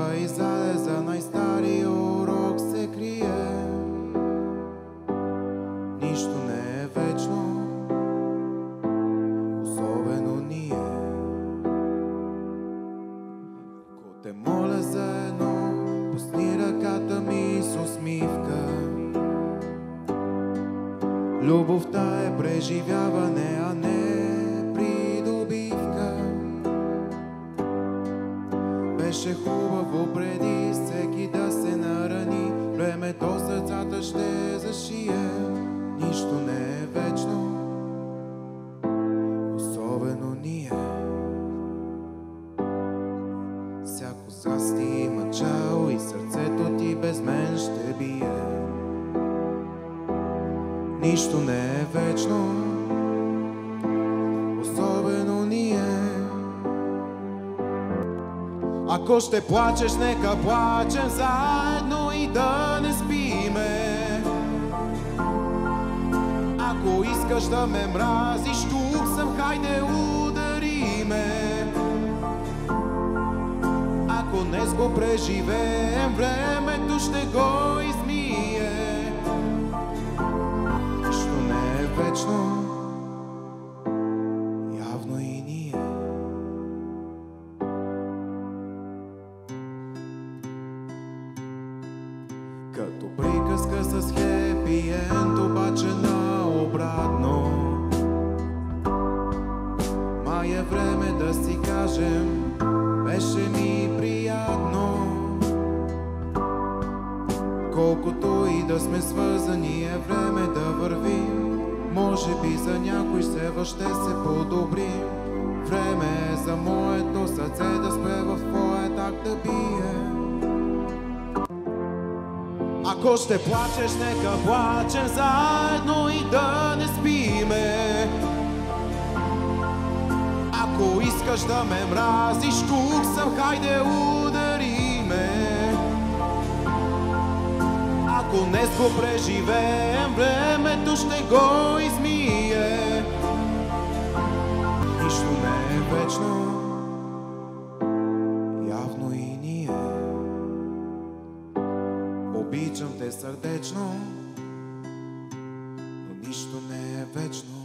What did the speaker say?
изгрява и залеза най-стария урок се крие. Нищо не е вечно, особено ние. Ако те моля за едно, пусни ръката ми с усмивка. Любовта е преживяване, а не придобивка. Беше хубаво преди всеки да се нарани. Времето сърцата ще зашие. Нищо не е вечно, особено ние. Всяко зрасти има начало и сърцето ти без мен ще бие. Нищо не е вечно, особено ние. Ако ще плачеш, нека плачем заедно и да не спиме. Ако искаш да ме мразиш, тук съм, хайде удари ме. Ако днес го преживеем, времето ще го измие. Нищо не е вечно, явно и ние. Като приказка с хепи енд, обаче наобратно. Май е време да си кажем, беше ми приятно. Колкото и да сме свързани, е време да вървим. Може би за някой сева ще се подобри. Време е за моето сърце да спре в твоя так да бие. Ако ще плачеш, нека плачем заедно и да не спиме. Ако искаш да ме мразиш, тук съм, хайде удари ме. Ако днес го преживеем, времето ще го измие. Нищо не е вечно, явно и ние. Обичам те сърдечно, но нищо не е вечно.